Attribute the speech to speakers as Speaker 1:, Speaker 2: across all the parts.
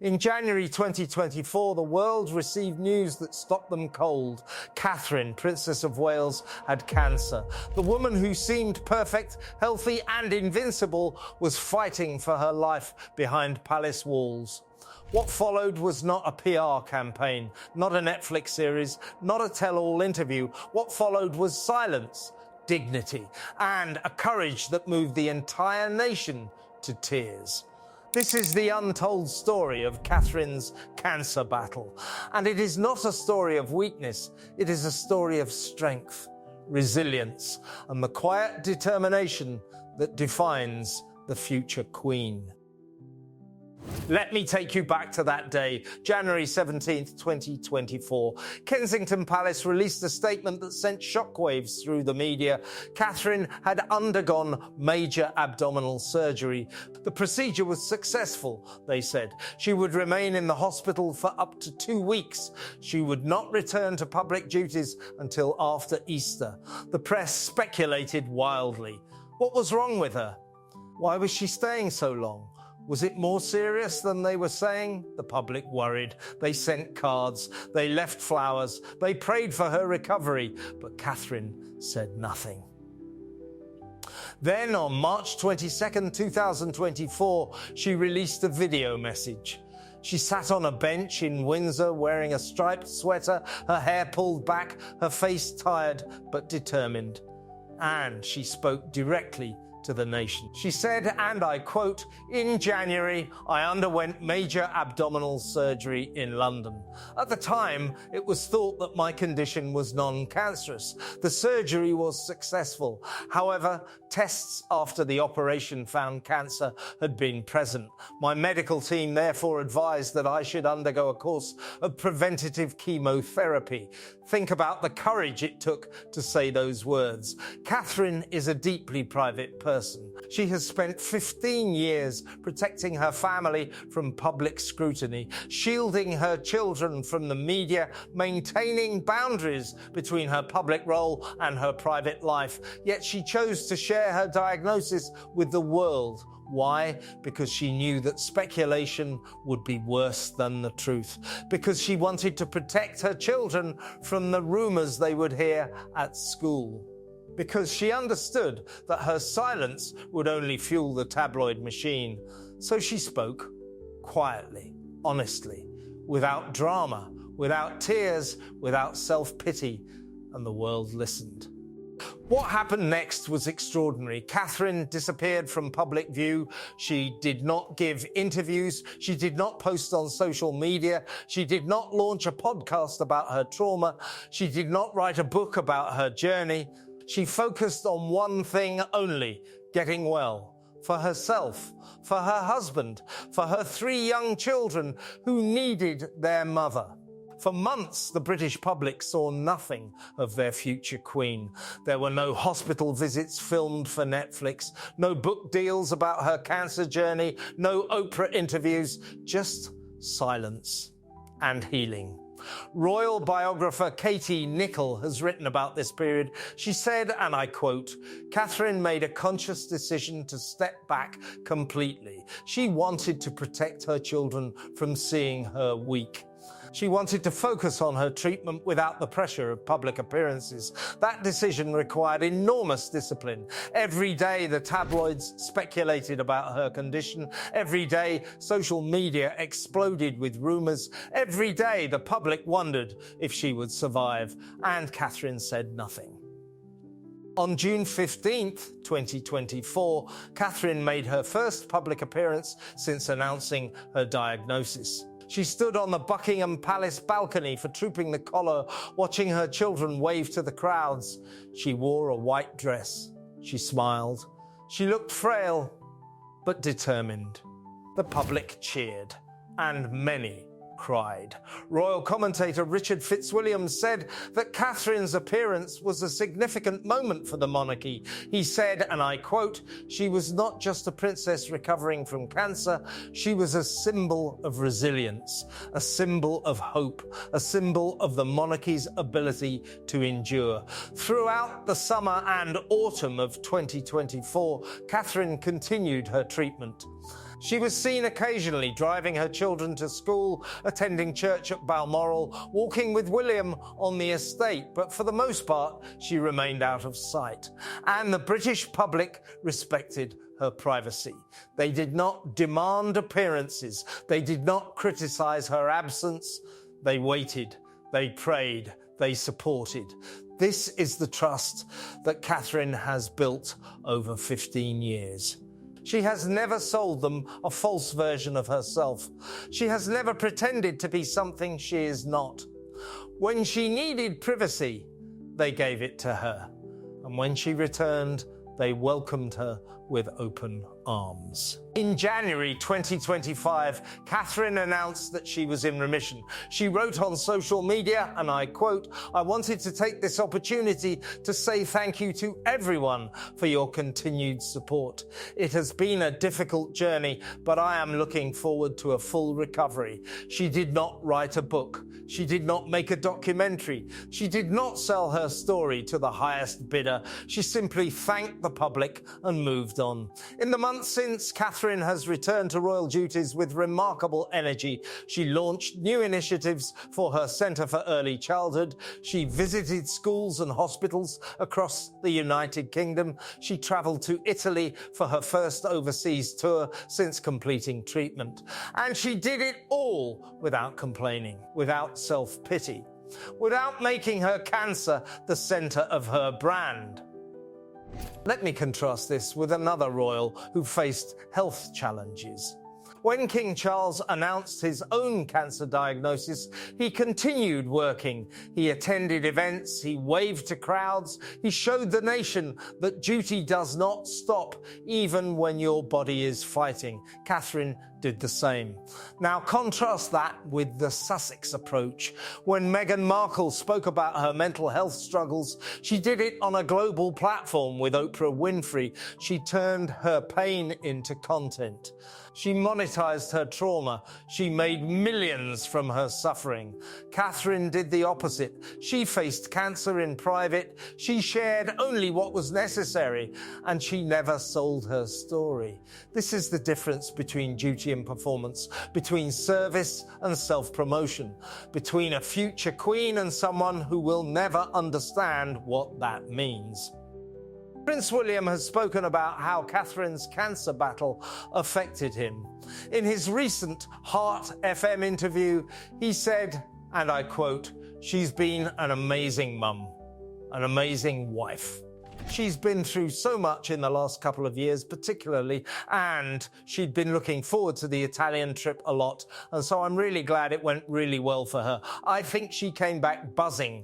Speaker 1: In January 2024, the world received news that stopped them cold. Catherine, Princess of Wales, had cancer. The woman who seemed perfect, healthy and invincible was fighting for her life behind palace walls. What followed was not a PR campaign, not a Netflix series, not a tell-all interview. What followed was silence, dignity, and a courage that moved the entire nation to tears. This is the untold story of Catherine's cancer battle. And it is not a story of weakness, it is a story of strength, resilience, and the quiet determination that defines the future queen. Let me take you back to that day, January 17th, 2024. Kensington Palace released a statement that sent shockwaves through the media. Catherine had undergone major abdominal surgery. The procedure was successful, they said. She would remain in the hospital for up to 2 weeks. She would not return to public duties until after Easter. The press speculated wildly. What was wrong with her? Why was she staying so long? Was it more serious than they were saying? The public worried. They sent cards. They left flowers. They prayed for her recovery. But Catherine said nothing. Then, on March 22nd, 2024, she released a video message. She sat on a bench in Windsor wearing a striped sweater, her hair pulled back, her face tired but determined. And she spoke directly to the nation. She said, and I quote, "In January, I underwent major abdominal surgery in London. At the time, it was thought that my condition was non-cancerous. The surgery was successful. However, tests after the operation found cancer had been present. My medical team therefore advised that I should undergo a course of preventative chemotherapy." Think about the courage it took to say those words. Catherine is a deeply private person. She has spent 15 years protecting her family from public scrutiny, shielding her children from the media, maintaining boundaries between her public role and her private life. Yet she chose to share her diagnosis with the world. Why? Because she knew that speculation would be worse than the truth. Because she wanted to protect her children from the rumours they would hear at school. Because she understood that her silence would only fuel the tabloid machine. So she spoke quietly, honestly, without drama, without tears, without self-pity, and the world listened. What happened next was extraordinary. Catherine disappeared from public view. She did not give interviews. She did not post on social media. She did not launch a podcast about her trauma. She did not write a book about her journey. She focused on one thing only: getting well. For herself, for her husband, for her 3 young children who needed their mother. For months, the British public saw nothing of their future queen. There were no hospital visits filmed for Netflix, no book deals about her cancer journey, no Oprah interviews, just silence and healing. Royal biographer Katie Nicholl has written about this period. She said, and I quote, "Catherine made a conscious decision to step back completely. She wanted to protect her children from seeing her weak. She wanted to focus on her treatment without the pressure of public appearances. That decision required enormous discipline. Every day the tabloids speculated about her condition. Every day social media exploded with rumours. Every day the public wondered if she would survive. And Catherine said nothing. On June 15th, 2024, Catherine made her first public appearance since announcing her diagnosis. She stood on the Buckingham Palace balcony for Trooping the Colour, watching her children wave to the crowds. She wore a white dress. She smiled. She looked frail, but determined. The public cheered, and many cried. Royal commentator Richard Fitzwilliam said that Catherine's appearance was a significant moment for the monarchy. He said, and I quote, "She was not just a princess recovering from cancer, she was a symbol of resilience, a symbol of hope, a symbol of the monarchy's ability to endure." Throughout the summer and autumn of 2024, Catherine continued her treatment. She was seen occasionally driving her children to school, attending church at Balmoral, walking with William on the estate, but for the most part, she remained out of sight. And the British public respected her privacy. They did not demand appearances. They did not criticize her absence. They waited, they prayed, they supported. This is the trust that Catherine has built over 15 years. She has never sold them a false version of herself. She has never pretended to be something she is not. When she needed privacy, they gave it to her. And when she returned, they welcomed her with open arms. In January 2025, Catherine announced that she was in remission. She wrote on social media, and I quote, "I wanted to take this opportunity to say thank you to everyone for your continued support. It has been a difficult journey, but I am looking forward to a full recovery." She did not write a book. She did not make a documentary. She did not sell her story to the highest bidder. She simply thanked the public and moved on. In the months since, Catherine has returned to royal duties with remarkable energy. She launched new initiatives for her Centre for Early Childhood. She visited schools and hospitals across the United Kingdom. She travelled to Italy for her first overseas tour since completing treatment. And she did it all without complaining, without self-pity, without making her cancer the centre of her brand. Let me contrast this with another royal who faced health challenges. When King Charles announced his own cancer diagnosis, he continued working. He attended events, he waved to crowds, he showed the nation that duty does not stop even when your body is fighting. Catherine did the same. Now contrast that with the Sussex approach. When Meghan Markle spoke about her mental health struggles, she did it on a global platform with Oprah Winfrey. She turned her pain into content. She monetized her trauma. She made millions from her suffering. Catherine did the opposite. She faced cancer in private. She shared only what was necessary, and she never sold her story. This is the difference between duty and performance, between service and self-promotion, between a future queen and someone who will never understand what that means. Prince William has spoken about how Catherine's cancer battle affected him. In his recent Heart FM interview, he said, and I quote, "She's been an amazing mum, an amazing wife. She's been through so much in the last couple of years, particularly, and she'd been looking forward to the Italian trip a lot, and so I'm really glad it went really well for her. I think she came back buzzing.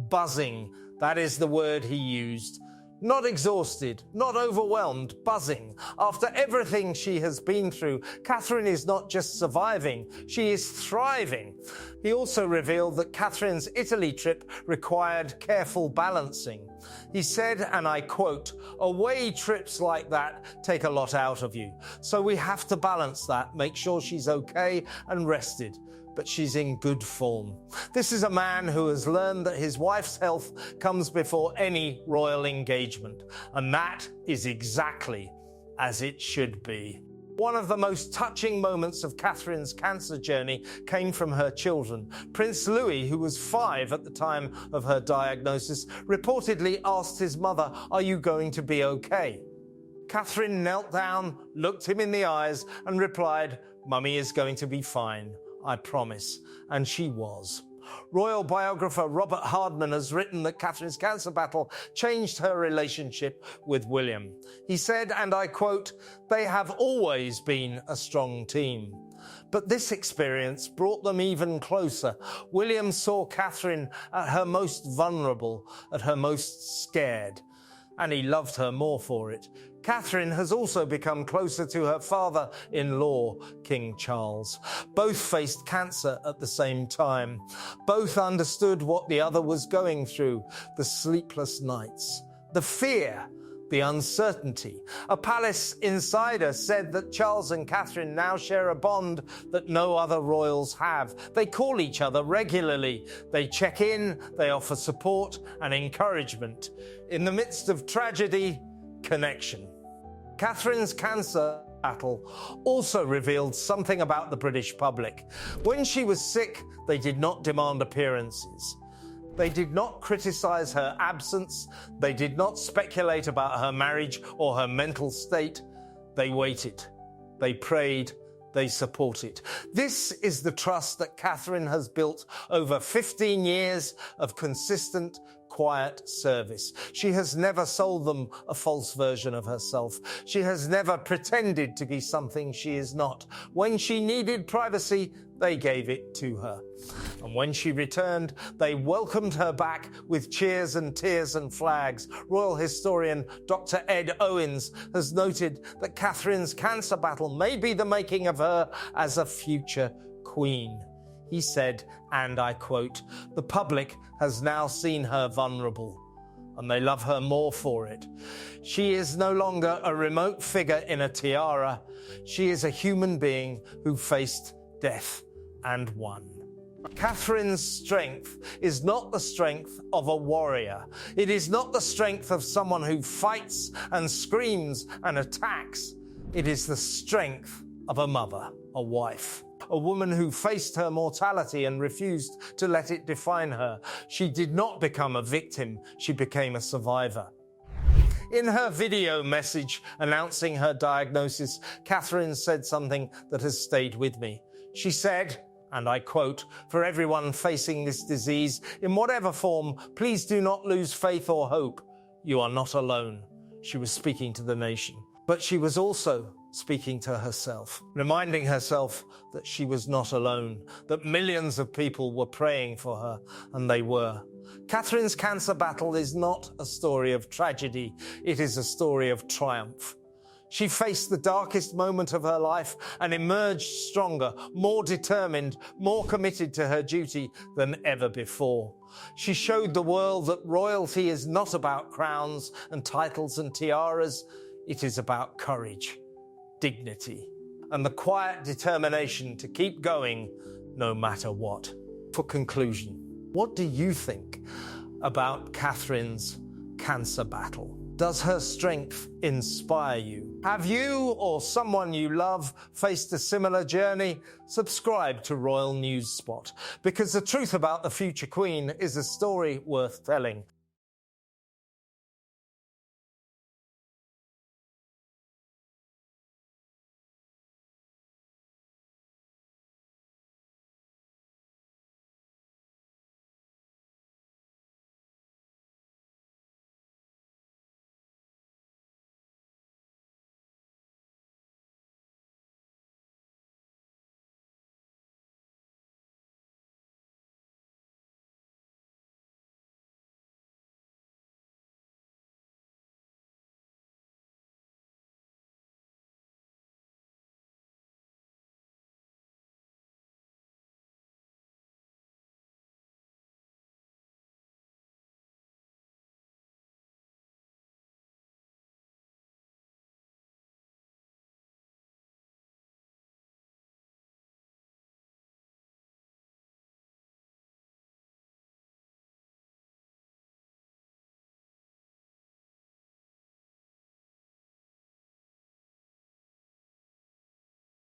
Speaker 1: Buzzing, that is the word he used. Not exhausted, not overwhelmed, buzzing. After everything she has been through, Catherine is not just surviving, she is thriving." He also revealed that Catherine's Italy trip required careful balancing. He said, and I quote, "Away trips like that take a lot out of you. So we have to balance that, make sure she's okay and rested. But she's in good form." This is a man who has learned that his wife's health comes before any royal engagement, and that is exactly as it should be. One of the most touching moments of Catherine's cancer journey came from her children. Prince Louis, who was 5 at the time of her diagnosis, reportedly asked his mother, "Are you going to be okay?" Catherine knelt down, looked him in the eyes, and replied, "Mummy is going to be fine. I promise." And she was. Royal biographer Robert Hardman has written that Catherine's cancer battle changed her relationship with William. He said, and I quote, "They have always been a strong team. But this experience brought them even closer. William saw Catherine at her most vulnerable, at her most scared, and he loved her more for it." Catherine has also become closer to her father-in-law, King Charles. Both faced cancer at the same time. Both understood what the other was going through, the sleepless nights, the fear, the uncertainty. A palace insider said that Charles and Catherine now share a bond that no other royals have. They call each other regularly. They check in, they offer support and encouragement. In the midst of tragedy, connection. Catherine's cancer battle also revealed something about the British public. When she was sick, they did not demand appearances. They did not criticize her absence. They did not speculate about her marriage or her mental state. They waited. They prayed. They supported. This is the trust that Catherine has built over 15 years of consistent, quiet service. She has never sold them a false version of herself. She has never pretended to be something she is not. When she needed privacy, they gave it to her. And when she returned, they welcomed her back with cheers and tears and flags. Royal historian Dr. Ed Owens has noted that Catherine's cancer battle may be the making of her as a future queen. He said, and I quote, "The public has now seen her vulnerable, and they love her more for it. She is no longer a remote figure in a tiara. She is a human being who faced death and won." Catherine's strength is not the strength of a warrior. It is not the strength of someone who fights and screams and attacks. It is the strength of a mother, a wife, a woman who faced her mortality and refused to let it define her. She did not become a victim. She became a survivor. In her video message announcing her diagnosis, Catherine said something that has stayed with me. She said, and I quote, "For everyone facing this disease, in whatever form, please do not lose faith or hope. You are not alone." She was speaking to the nation, but she was also speaking to herself, reminding herself that she was not alone, that millions of people were praying for her, and they were. Catherine's cancer battle is not a story of tragedy. It is a story of triumph. She faced the darkest moment of her life and emerged stronger, more determined, more committed to her duty than ever before. She showed the world that royalty is not about crowns and titles and tiaras. It is about courage, dignity, and the quiet determination to keep going no matter what. For conclusion, what do you think about Catherine's cancer battle? Does her strength inspire you? Have you or someone you love faced a similar journey? Subscribe to Royal News Spot, because the truth about the future Queen is a story worth telling.